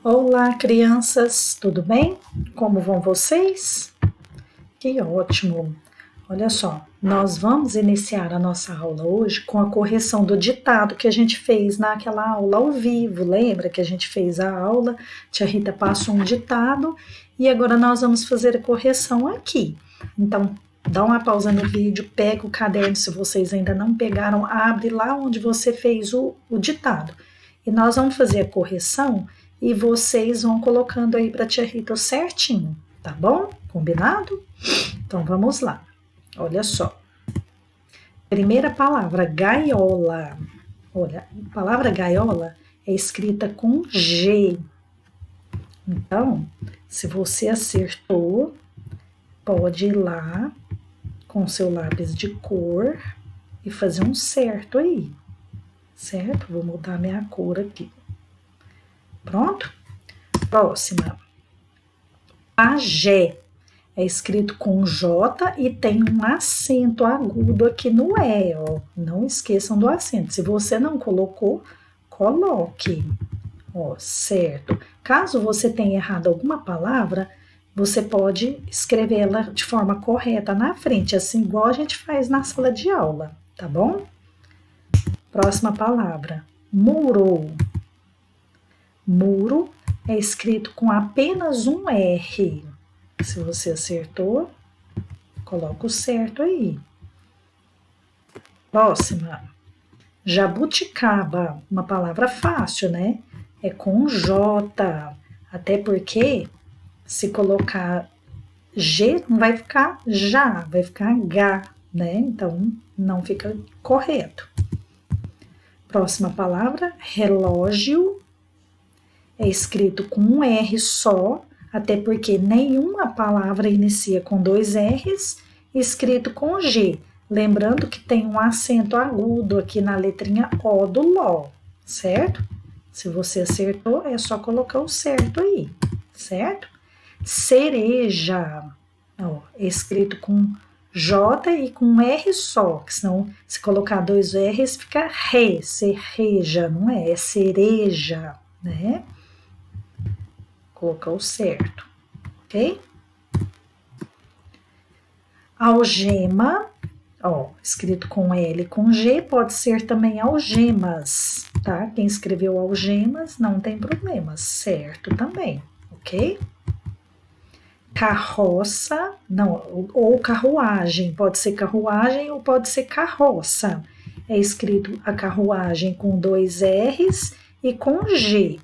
Olá, crianças, tudo bem? Como vão vocês? Que ótimo! Olha só, nós vamos iniciar a nossa aula hoje com a correção do ditado que a gente fez naquela aula ao vivo. Lembra que a gente fez a aula, tia Rita passou um ditado e agora nós vamos fazer a correção aqui. Então, dá uma pausa no vídeo, pega o caderno, se vocês ainda não pegaram, abre lá onde você fez o ditado. E nós vamos fazer a correção e vocês vão colocando aí para a tia Rita certinho, tá bom? Combinado? Então vamos lá. Olha só. Primeira palavra, gaiola. Olha, a palavra gaiola é escrita com G. Então, se você acertou, pode ir lá com seu lápis de cor e fazer um certo aí. Certo? Vou mudar minha cor aqui. Pronto? Próxima. Pajé. É escrito com J e tem um acento agudo aqui no E, ó. Não esqueçam do acento. Se você não colocou, coloque. Ó, certo. Caso você tenha errado alguma palavra, você pode escrevê-la de forma correta na frente, assim igual a gente faz na sala de aula, tá bom? Próxima palavra. Muro. Muro é escrito com apenas um R. Se você acertou, coloca o certo aí. Próxima. Jabuticaba, uma palavra fácil, né? É com J. Até porque, se colocar G, não vai ficar já, vai ficar H, né? Então, não fica correto. Próxima palavra, relógio. É escrito com um R só, até porque nenhuma palavra inicia com dois R's, escrito com G. Lembrando que tem um acento agudo aqui na letrinha O do LO, certo? Se você acertou, é só colocar o certo aí, certo? Cereja, ó, é escrito com J e com um R só, que senão, se colocar dois R's, fica re, cereja, não é? É cereja, né? Colocar o certo, ok? Algema, ó, escrito com L com G, pode ser também algemas, tá? Quem escreveu algemas não tem problema, certo também, ok? Carroça, não, ou carruagem, pode ser carruagem ou pode ser carroça. É escrito a carruagem com dois R's e com G.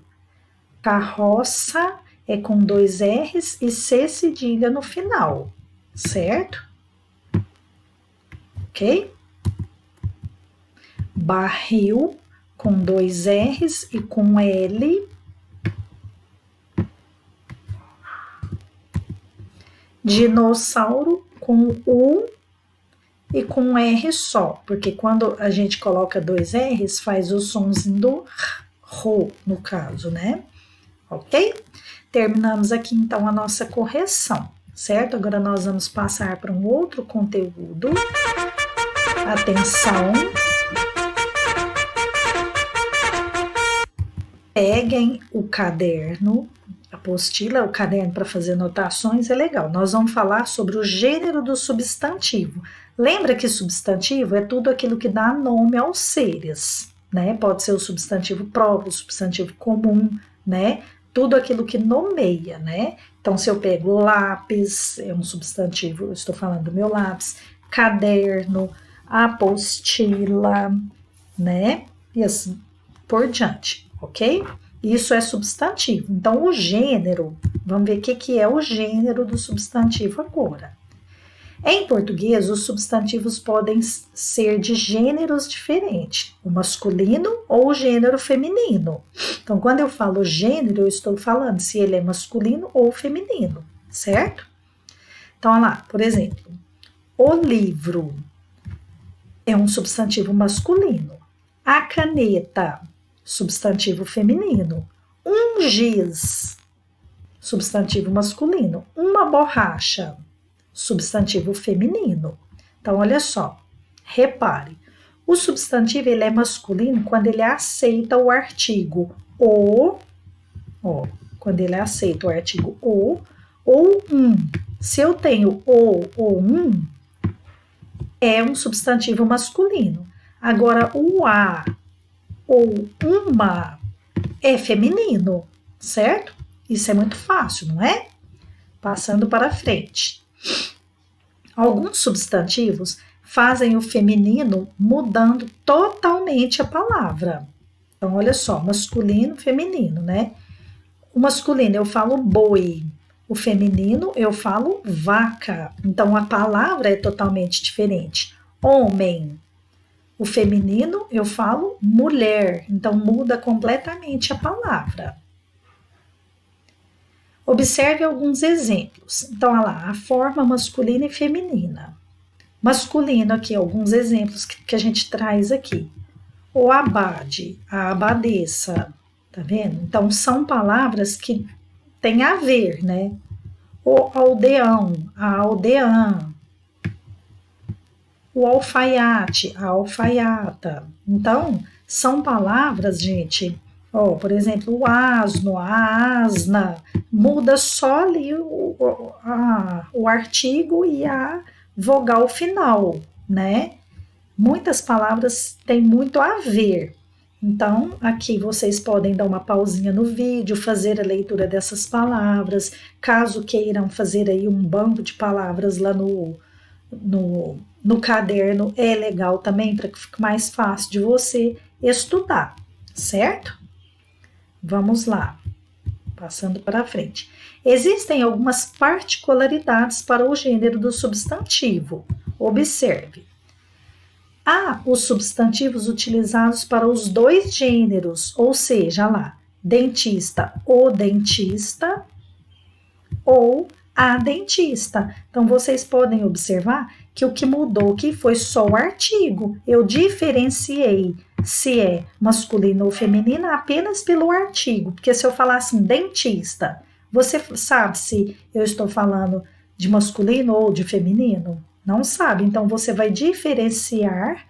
Carroça é com dois R's e C cedilha no final, certo? Ok? Barril com dois R's e com L. Dinossauro com U e com R só, porque quando a gente coloca dois R's, faz o sonzinho do RO, no caso, né? Ok? Terminamos aqui então a nossa correção, certo? Agora nós vamos passar para um outro conteúdo. Atenção! Peguem o caderno, a apostila, o caderno para fazer anotações é legal. Nós vamos falar sobre o gênero do substantivo. Lembra que substantivo é tudo aquilo que dá nome aos seres, né? Pode ser o substantivo próprio, o substantivo comum, né? Tudo aquilo que nomeia, né? Então, se eu pego lápis, é um substantivo, eu estou falando do meu lápis, caderno, apostila, né? E assim por diante, ok? Isso é substantivo. Então, o gênero, vamos ver o que é o gênero do substantivo agora. Em português, os substantivos podem ser de gêneros diferentes, o masculino ou o gênero feminino. Então, quando eu falo gênero, eu estou falando se ele é masculino ou feminino, certo? Então, olha lá, por exemplo, o livro é um substantivo masculino. A caneta, substantivo feminino. Um giz, substantivo masculino. Uma borracha, substantivo feminino. Então, olha só, repare, o substantivo ele é masculino quando ele aceita o artigo o, ó, quando ele aceita o artigo o ou um. Se eu tenho o ou um, é um substantivo masculino. Agora, o a ou uma é feminino, certo? Isso é muito fácil, não é? Passando para frente. Alguns substantivos fazem o feminino mudando totalmente a palavra. Então, olha só, masculino, feminino, né? O masculino eu falo boi, o feminino eu falo vaca. Então, a palavra é totalmente diferente. Homem, o feminino eu falo mulher. Então, muda completamente a palavra. Observe alguns exemplos. Então, olha lá, a forma masculina e feminina. Masculino aqui, alguns exemplos que a gente traz aqui. O abade, a abadesa, tá vendo? Então, são palavras que têm a ver, né? O aldeão, a aldeã. O alfaiate, a alfaiata. Então, são palavras, gente, ó, por exemplo, o asno, a asna, muda só ali o artigo e a vogal final, né? Muitas palavras têm muito a ver. Então, aqui vocês podem dar uma pausinha no vídeo, fazer a leitura dessas palavras. Caso queiram fazer aí um banco de palavras lá no caderno, é legal também, para que fique mais fácil de você estudar, certo? Vamos lá, passando para frente. Existem algumas particularidades para o gênero do substantivo. Observe. Há os substantivos utilizados para os dois gêneros, ou seja, lá, dentista, o dentista ou a dentista. Então, vocês podem observar que o que mudou aqui foi só o artigo. Eu diferenciei se é masculino ou feminino apenas pelo artigo, porque se eu falar assim, dentista, você sabe se eu estou falando de masculino ou de feminino? Não sabe, então você vai diferenciar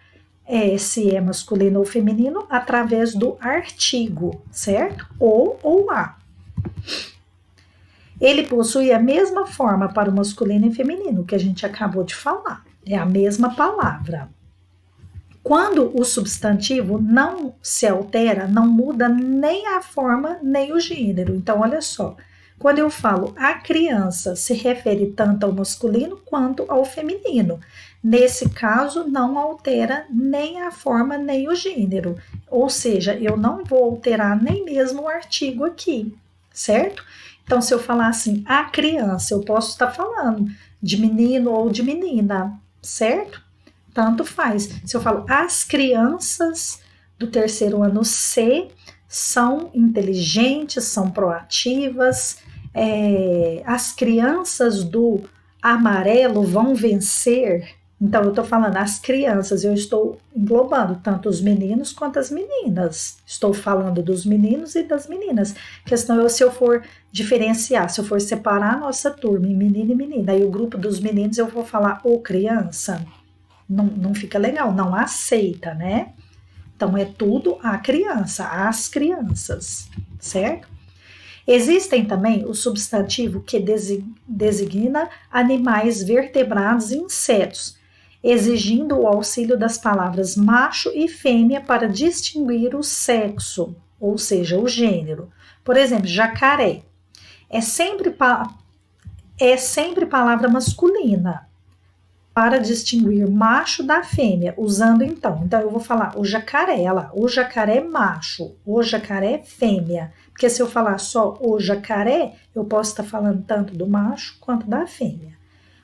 se é masculino ou feminino através do artigo, certo? Ou a. Ele possui a mesma forma para o masculino e feminino, que a gente acabou de falar. É a mesma palavra. Quando o substantivo não se altera, não muda nem a forma, nem o gênero. Então, olha só. Quando eu falo a criança, se refere tanto ao masculino quanto ao feminino. Nesse caso, não altera nem a forma, nem o gênero. Ou seja, eu não vou alterar nem mesmo o artigo aqui, certo? Então, se eu falar assim, a criança, eu posso estar falando de menino ou de menina, certo? Tanto faz. Se eu falo as crianças do terceiro ano C são inteligentes, são proativas, as crianças do amarelo vão vencer. Então, eu estou falando as crianças, eu estou englobando tanto os meninos quanto as meninas. Estou falando dos meninos e das meninas. A questão é se eu for diferenciar, se eu for separar a nossa turma em menino e menina, aí o grupo dos meninos eu vou falar o criança. Não fica legal, não aceita, né? Então, é tudo a criança, as crianças, certo? Existem também o substantivo que designa animais vertebrados e insetos, exigindo o auxílio das palavras macho e fêmea para distinguir o sexo, ou seja, o gênero. Por exemplo, jacaré. É sempre palavra masculina, para distinguir macho da fêmea, usando então eu vou falar o jacaré, lá, o jacaré macho, o jacaré fêmea, porque se eu falar só o jacaré, eu posso estar falando tanto do macho quanto da fêmea.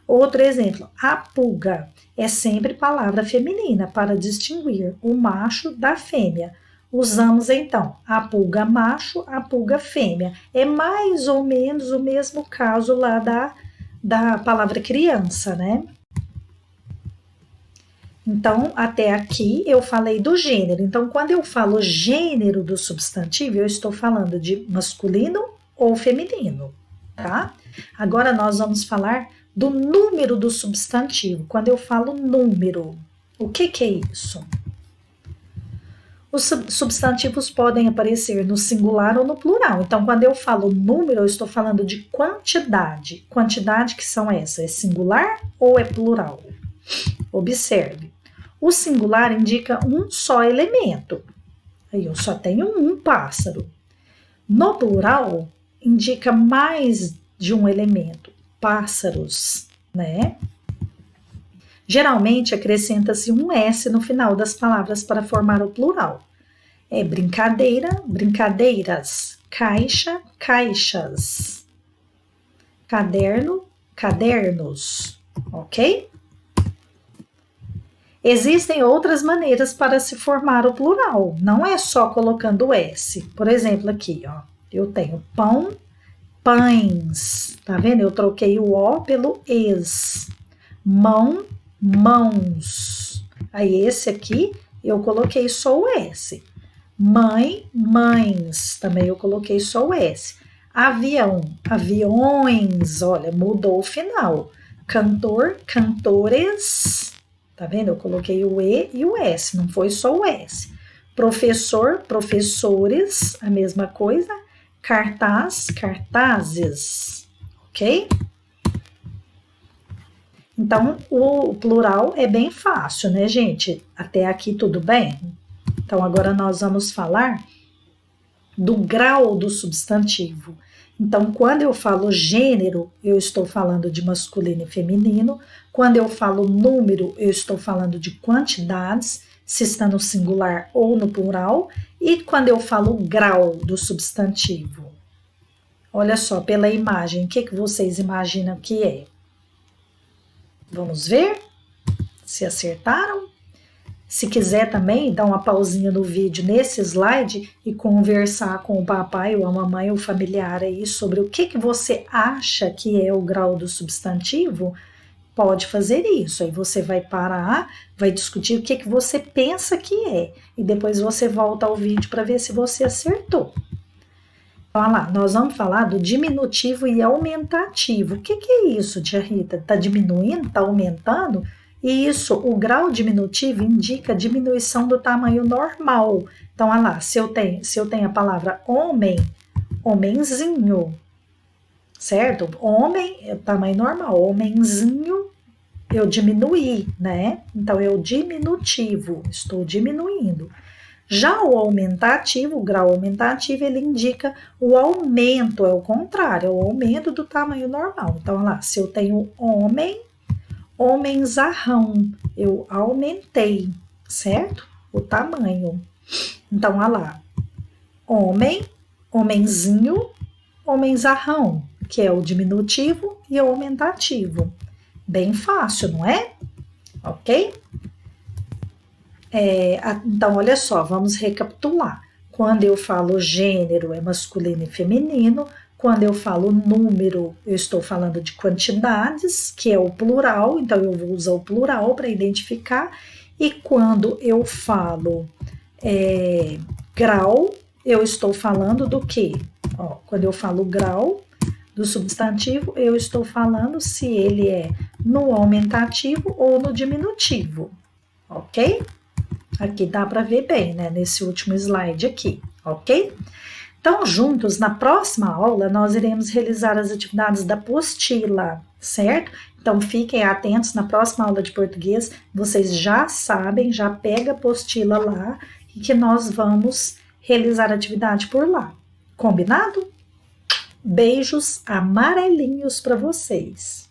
Outro exemplo, a pulga, é sempre palavra feminina para distinguir o macho da fêmea. Usamos então a pulga macho, a pulga fêmea. É mais ou menos o mesmo caso lá da palavra criança, né? Então, até aqui eu falei do gênero. Então, quando eu falo gênero do substantivo, eu estou falando de masculino ou feminino, tá? Agora nós vamos falar do número do substantivo. Quando eu falo número, o que é isso? Os substantivos podem aparecer no singular ou no plural. Então, quando eu falo número, eu estou falando de quantidade. Quantidade que são essas? É singular ou é plural? Observe. O singular indica um só elemento. Aí eu só tenho um pássaro. No plural, indica mais de um elemento. Pássaros, né? Geralmente acrescenta-se um S no final das palavras para formar o plural. É brincadeira, brincadeiras, caixa, caixas, caderno, cadernos, ok? Existem outras maneiras para se formar o plural, não é só colocando S. Por exemplo, aqui, ó, eu tenho pão, pães, tá vendo? Eu troquei o O pelo ES. Mão, mãos. Aí esse aqui eu coloquei só o S. Mãe, mães. Também eu coloquei só o S. Avião, aviões. Olha, mudou o final. Cantor, cantores. Tá vendo? Eu coloquei o E e o S, não foi só o S. Professor, professores. A mesma coisa. Cartaz, cartazes. Ok? Então, o plural é bem fácil, né, gente? Até aqui tudo bem? Então, agora nós vamos falar do grau do substantivo. Então, quando eu falo gênero, eu estou falando de masculino e feminino. Quando eu falo número, eu estou falando de quantidades, se está no singular ou no plural. E quando eu falo grau do substantivo, olha só, pela imagem, o que vocês imaginam que é? Vamos ver se acertaram? Se quiser também, dá uma pausinha no vídeo nesse slide e conversar com o papai ou a mamãe ou familiar aí sobre o que você acha que é o grau do substantivo, pode fazer isso. Aí você vai parar, vai discutir o que você pensa que é e depois você volta ao vídeo para ver se você acertou. Olha lá, nós vamos falar do diminutivo e aumentativo. O que é isso, tia Rita? Está diminuindo? Está aumentando? E isso, o grau diminutivo indica a diminuição do tamanho normal. Então, olha lá, se eu tenho a palavra homem, homenzinho, certo? Homem é o tamanho normal, homenzinho eu diminuí, né? Então, é o diminutivo, estou diminuindo. Já o aumentativo, o grau aumentativo, ele indica o aumento, é o contrário, é o aumento do tamanho normal. Então, olha lá, se eu tenho homem, homenzarrão, eu aumentei, certo? O tamanho. Então, olha lá, homem, homenzinho, homenzarrão, que é o diminutivo e o aumentativo. Bem fácil, não é? Ok? Então, olha só, vamos recapitular. Quando eu falo gênero, é masculino e feminino. Quando eu falo número, eu estou falando de quantidades, que é o plural, então eu vou usar o plural para identificar. E quando eu falo grau, eu estou falando do quê? Ó, quando eu falo grau do substantivo, eu estou falando se ele é no aumentativo ou no diminutivo, ok? Aqui dá para ver bem, né, nesse último slide aqui, ok? Então, juntos, na próxima aula, nós iremos realizar as atividades da apostila, certo? Então, fiquem atentos, na próxima aula de português, vocês já sabem, já pega a apostila lá e que nós vamos realizar a atividade por lá. Combinado? Beijos amarelinhos para vocês.